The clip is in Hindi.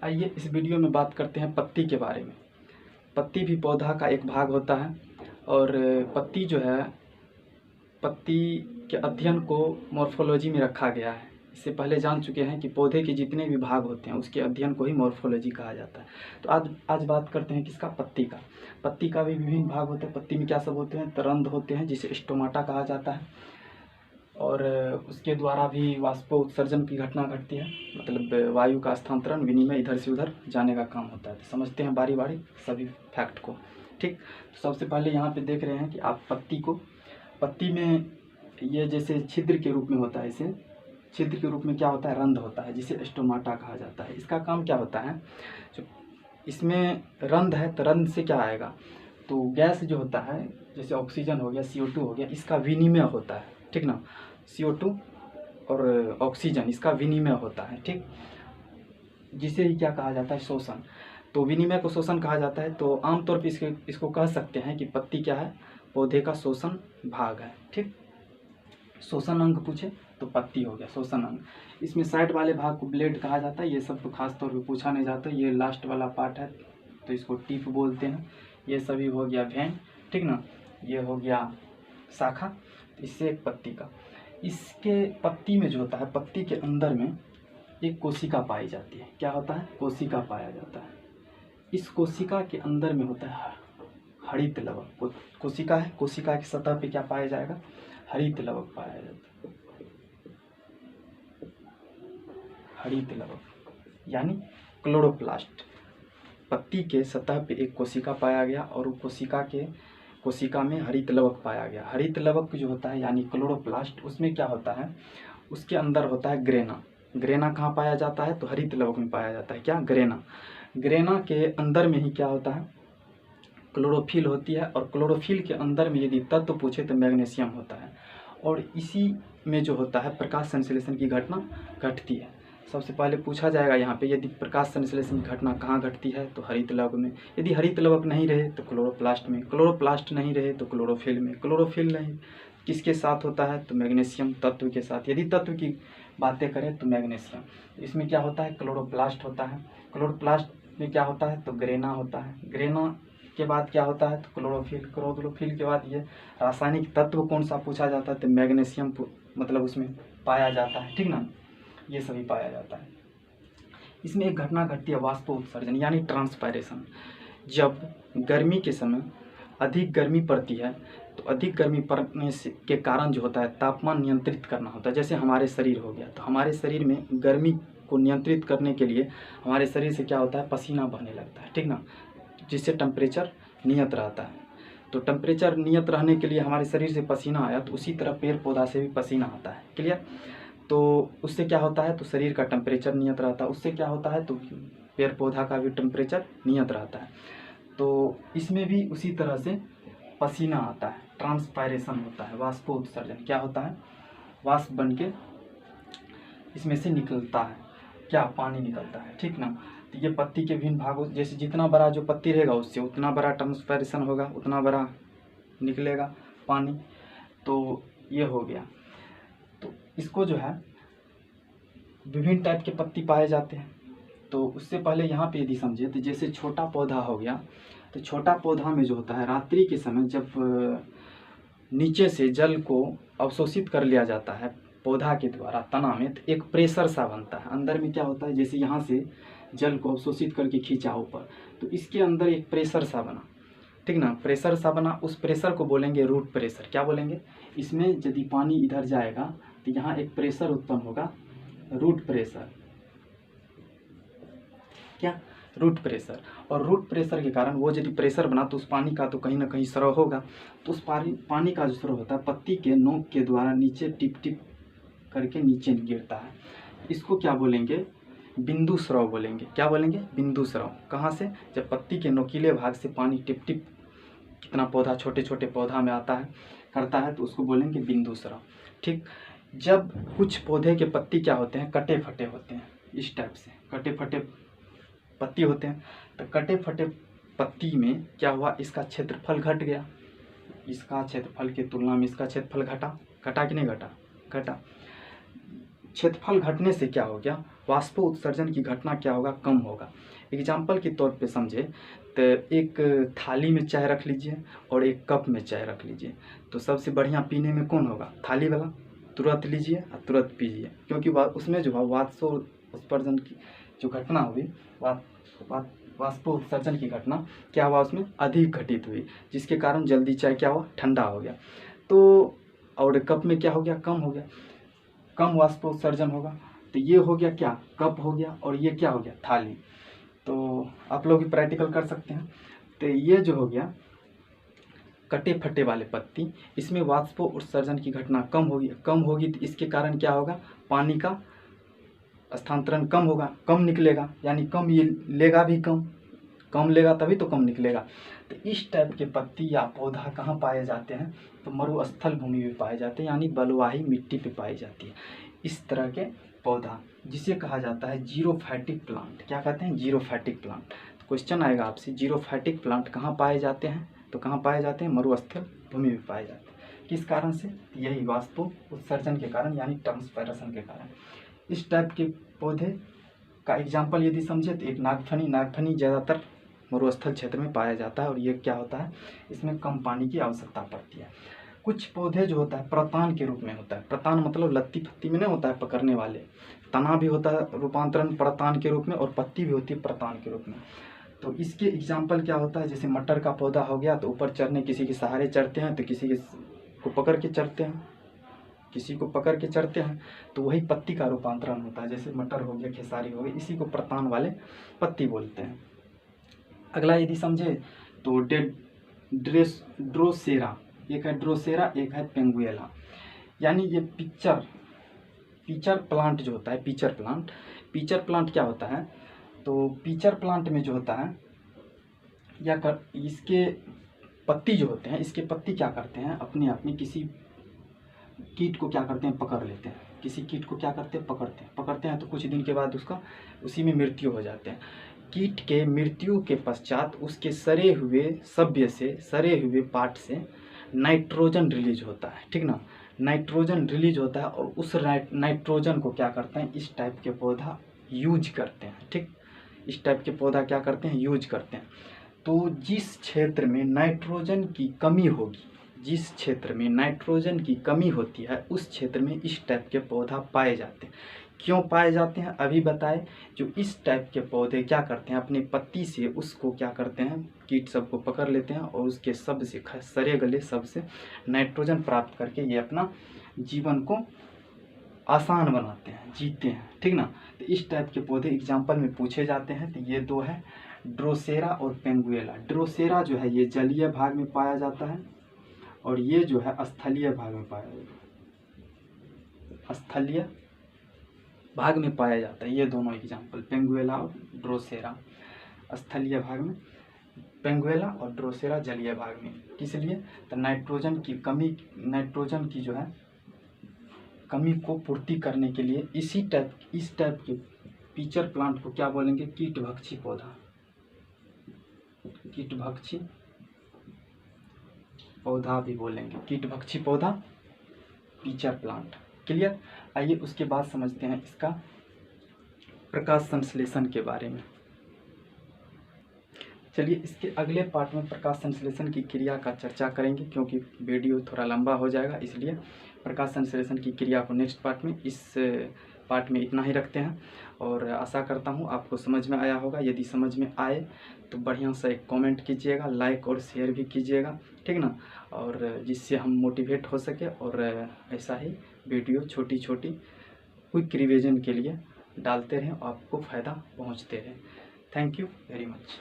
आइए इस वीडियो में बात करते हैं पत्ती के बारे में। पत्ती भी पौधा का एक भाग होता है और पत्ती जो है, पत्ती के अध्ययन को मॉर्फोलॉजी में रखा गया है। इससे पहले जान चुके हैं कि पौधे के जितने भी भाग होते हैं उसके अध्ययन को ही मॉर्फोलॉजी कहा जाता है। तो आज बात करते हैं किसका, पत्ती का। पत्ती का भी विभिन्न भाग होते हैं। पत्ती में क्या सब होते हैं, तरंद होते हैं जिसे स्टोमाटा कहा जाता है, और उसके द्वारा भी वाष्पोत्सर्जन की घटना घटती है, मतलब वायु का स्थानांतरण, विनिमय इधर से उधर जाने का काम होता है। तो समझते हैं बारी बारी सभी फैक्ट को। ठीक, तो सबसे पहले यहाँ पे देख रहे हैं कि आप पत्ती में ये जैसे छिद्र के रूप में होता है, इसे छिद्र के रूप में क्या होता है, रंध्र होता है जिसे स्टोमाटा कहा जाता है। इसका काम क्या होता है, जो इसमें रंध्र है तो रंध्र से क्या आएगा, तो गैस जो होता है जैसे ऑक्सीजन हो गया, CO2 हो गया, इसका विनिमय होता है। ठीक ना, CO2 और ऑक्सीजन इसका विनिमय होता है। ठीक, जिसे ही क्या कहा जाता है, शोषण। तो विनिमय को शोषण कहा जाता है। तो आमतौर पर इसको कह सकते हैं कि पत्ती क्या है, पौधे का शोषण भाग है। ठीक, शोषण अंग पूछे तो पत्ती हो गया शोषण अंग। इसमें साइड वाले भाग को ब्लेड कहा जाता है। ये सब तो खास तौर पे पूछा नहीं जाता। ये लास्ट वाला पार्ट है तो इसको टिप बोलते हैं। ये सभी हो गया वेन। ठीक ना, ये हो गया शाखा। इससे एक पत्ती का, इसके पत्ती में जो होता है, पत्ती के अंदर में एक कोशिका पाई जाती है। क्या होता है, कोशिका पाया जाता है। इस कोशिका के अंदर में होता है हरित लवक। कोशिका है, कोशिका की सतह पे क्या पाया जाएगा, हरित लवक पाया जाता है। हरित लवक यानी क्लोरोप्लास्ट। पत्ती के सतह पे एक कोशिका पाया गया और वो कोशिका में हरित लवक पाया गया। हरित लवक जो होता है यानी क्लोरोप्लास्ट, उसमें क्या होता है, उसके अंदर होता है ग्रेना। ग्रेना कहाँ पाया जाता है, तो हरित लवक में पाया जाता है। क्या, ग्रेना। ग्रेना के अंदर में ही क्या होता है, क्लोरोफिल होती है। और क्लोरोफिल के अंदर में यदि तत्व पूछे तो मैग्नीशियम होता है। और इसी में जो होता है प्रकाश संश्लेषण की घटना घटती है। सबसे पहले पूछा जाएगा यहाँ पे, यदि प्रकाश संश्लेषण की घटना कहाँ घटती है, तो हरित लवक में। यदि हरित लवक नहीं रहे तो क्लोरोप्लास्ट में, क्लोरोप्लास्ट नहीं रहे तो क्लोरोफिल में, क्लोरोफिल नहीं किसके साथ होता है, तो मैग्नीशियम तत्व के साथ। यदि तत्व की बातें करें तो मैग्नीशियम। इसमें क्या होता है, क्लोरोप्लास्ट होता है। क्लोरोप्लास्ट में क्या होता है, तो ग्रेना होता है। ग्रेना के बाद क्या होता है, तो क्लोरोफिल। क्लोरोफिल के बाद ये रासायनिक तत्व कौन सा पूछा जाता है, तो मैग्नीशियम मतलब उसमें पाया जाता है। ठीक ना, ये सभी पाया जाता है। इसमें एक घटना घटती है वाष्पोत्सर्जन यानी ट्रांसपायरेशन। जब गर्मी के समय अधिक गर्मी पड़ती है तो अधिक गर्मी पड़ने से के कारण जो होता है तापमान नियंत्रित करना होता है। जैसे हमारे शरीर हो गया, तो हमारे शरीर में गर्मी को नियंत्रित करने के लिए हमारे शरीर से क्या होता है, पसीना बहने लगता है। ठीक ना, जिससे टेम्परेचर नियत रहता है। तो टेम्परेचर नियत रहने के लिए हमारे शरीर से पसीना आया, तो उसी तरह पेड़ पौधा से भी पसीना आता है। क्लियर। तो उससे क्या होता है, तो शरीर का टेम्परेचर नियत रहता है। उससे क्या होता है, तो पेड़ पौधा का भी टेम्परेचर नियत रहता है। तो इसमें भी उसी तरह से पसीना आता है, ट्रांसपायरेशन होता है, वाष्पोत्सर्जन। क्या होता है, वाष्प बन के इसमें से निकलता है, क्या, पानी निकलता है। ठीक ना, तो ये पत्ती के विभिन्न भागों, जैसे जितना बड़ा जो पत्ती रहेगा उससे उतना बड़ा ट्रांसपायरेशन होगा, उतना बड़ा निकलेगा पानी। तो ये हो गया। तो इसको जो है विभिन्न टाइप के पत्ती पाए जाते हैं। तो उससे पहले यहाँ पे यदि समझे तो जैसे छोटा पौधा हो गया, तो छोटा पौधा में जो होता है रात्रि के समय जब नीचे से जल को अवशोषित कर लिया जाता है पौधा के द्वारा तना में, तो एक प्रेशर सा बनता है। अंदर में क्या होता है, जैसे यहाँ से जल को अवशोषित करके खींचा ऊपर, तो इसके अंदर एक प्रेशर सा बना। ठीक ना, प्रेशर सा बना, उस प्रेशर को बोलेंगे रूट प्रेशर। क्या बोलेंगे, इसमें यदि पानी इधर जाएगा तो यहाँ एक प्रेशर उत्पन्न होगा, रूट प्रेशर। क्या, रूट प्रेशर। और रूट प्रेशर के कारण वो यदि प्रेशर बना तो उस पानी का तो कहीं ना कहीं स्राव होगा। तो उस पानी का जो स्राव होता है पत्ती के नोक के द्वारा नीचे टिप टिप करके नीचे गिरता है। इसको क्या बोलेंगे, बिंदु स्राव बोलेंगे। क्या बोलेंगे, बिंदु स्राव। कहाँ से, जब पत्ती के नोकीले भाग से पानी टिप टिप कितना पौधा छोटे छोटे पौधा में आता है करता है, तो उसको बोलेंगे बिंदु स्राव। ठीक, जब कुछ पौधे के पत्ती क्या होते हैं, कटे फटे होते हैं, इस टाइप से कटे फटे पत्ती होते हैं। तो कटे फटे पत्ती में क्या हुआ, इसका क्षेत्रफल घट गया। इसका क्षेत्रफल की तुलना में इसका क्षेत्रफल घटा कि नहीं घटा, घटा। क्षेत्रफल घटने से क्या हो गया, वाष्प उत्सर्जन की घटना क्या होगा, कम होगा। एग्जाम्पल के तौर पे समझे तो एक थाली में चाय रख लीजिए और एक कप में चाय रख लीजिए, तो सबसे बढ़िया पीने में कौन होगा, थाली वाला। तुरंत लीजिए और तुरंत पीजिए, क्योंकि उसमें जो है वाष्प उत्सर्जन की जो घटना हुई, वाष्प उत्सर्जन की घटना क्या हुआ, उसमें अधिक घटित हुई, जिसके कारण जल्दी चाय क्या हुआ, ठंडा हो गया। तो और कप में क्या हो गया, कम हो गया, कम वाष्प उत्सर्जन होगा। तो ये हो गया क्या, कप हो गया, और ये क्या हो गया, थाली। तो आप लोग भी प्रैक्टिकल कर सकते हैं। तो ये जो हो गया कटे फटे वाले पत्ती, इसमें वाष्प उत्सर्जन की घटना कम होगी तो इसके कारण क्या होगा, पानी का स्थानांतरण कम होगा, कम निकलेगा, यानी कम ये लेगा भी, कम लेगा तभी तो कम निकलेगा। तो इस टाइप के पत्ती या पौधा कहाँ पाए जाते हैं, तो मरुस्थल भूमि में पाए जाते हैं, यानी बलुआही मिट्टी पे पाई जाती है इस तरह के पौधा, जिसे कहा जाता है जीरोफाइटिक प्लांट। क्या कहते हैं, जीरोफाइटिक प्लांट। तो क्वेश्चन आएगा आपसे, जीरोफाइटिक प्लांट कहाँ पाए जाते हैं, तो कहाँ पाए जाते हैं, मरुस्थल भूमि में पाए जाते हैं। किस कारण से, यही वाष्प उत्सर्जन के कारण, यानी ट्रांसपायरेशन के कारण। इस टाइप के पौधे का एग्जाम्पल यदि समझे तो एक नागफनी ज़्यादातर मरुस्थल क्षेत्र में पाया जाता है, और ये क्या होता है, इसमें कम पानी की आवश्यकता पड़ती है। कुछ पौधे जो होता है प्रतान के रूप में होता है, प्रतान मतलब लत्ती पत्ती में नहीं होता है पकड़ने वाले, तना भी होता है रूपांतरण प्रतान के रूप में, और पत्ती भी होती है प्रतान के रूप में। तो इसके एग्जाम्पल क्या होता है, जैसे मटर का पौधा हो गया, तो ऊपर चढ़ने किसी के सहारे चढ़ते हैं, तो किसी को पकड़ के चढ़ते हैं, तो वही पत्ती का रूपांतरण होता है। जैसे मटर हो गया, खेसारी हो गया, इसी को प्रतान वाले पत्ती बोलते हैं। अगला यदि समझे तो ड्रोसेरा, एक है ड्रोसेरा, एक है पेंगुएला। यानी ये पिचर प्लांट जो होता है, पिचर प्लांट क्या होता है, तो पिचर प्लांट में जो होता है इसके पत्ती जो होते हैं, इसके पत्ती क्या करते हैं, अपने आप में किसी कीट को क्या करते हैं, पकड़ लेते हैं। किसी कीट को क्या करते हैं, पकड़ते हैं, तो कुछ दिन के बाद उसका उसी में मृत्यु हो जाते हैं। कीट के मृत्यु के पश्चात उसके सड़े हुए पार्ट से नाइट्रोजन रिलीज होता है, ठीक ना, नाइट्रोजन रिलीज होता है, और उस नाइट्रोजन को क्या करते हैं, इस टाइप के पौधा यूज करते हैं, ठीक, इस टाइप के पौधा क्या करते हैं, यूज करते हैं। तो जिस क्षेत्र में नाइट्रोजन की कमी होगी, जिस क्षेत्र में नाइट्रोजन की कमी होती है, उस क्षेत्र में इस टाइप के पौधा पाए जाते हैं। क्यों पाए जाते हैं, अभी बताए। जो इस टाइप के पौधे क्या करते हैं, अपनी पत्ती से उसको क्या करते हैं, कीट सबको पकड़ लेते हैं, और उसके सब से सरे गले सब से नाइट्रोजन प्राप्त करके ये अपना जीवन को आसान बनाते हैं, जीते हैं, ठीक ना। तो इस टाइप के पौधे एग्जाम्पल में पूछे जाते हैं। तो ये दो है, ड्रोसेरा और पेंगुएला। ड्रोसेरा जो है ये जलीय भाग में पाया जाता है, और ये जो है स्थलीय भाग में पाया जाता है। ये दोनों एग्जाम्पल, पेंगुएला और ड्रोसेरा स्थलीय भाग में, पेंगुएला और ड्रोसेरा जलीय भाग में। किस लिए, तो नाइट्रोजन की जो है कमी को पूर्ति करने के लिए इस टाइप के पिचर प्लांट को क्या बोलेंगे, कीटभक्षी पौधा भी बोलेंगे, कीटभक्षी पौधा, पिचर प्लांट। क्लियर। आइए उसके बाद समझते हैं इसका प्रकाश संश्लेषण के बारे में। चलिए इसके अगले पार्ट में प्रकाश संश्लेषण की क्रिया का चर्चा करेंगे, क्योंकि वीडियो थोड़ा लंबा हो जाएगा, इसलिए प्रकाश संश्लेषण की क्रिया को नेक्स्ट पार्ट में, इस पार्ट में इतना ही रखते हैं। और आशा करता हूँ आपको समझ में आया होगा। यदि समझ में आए तो बढ़िया से एक कमेंट कीजिएगा, लाइक और शेयर भी कीजिएगा, ठीक ना, और जिससे हम मोटिवेट हो सके, और ऐसा ही वीडियो छोटी क्विक रिवीजन के लिए डालते रहें, आपको फ़ायदा पहुँचते रहे। Thank you very much.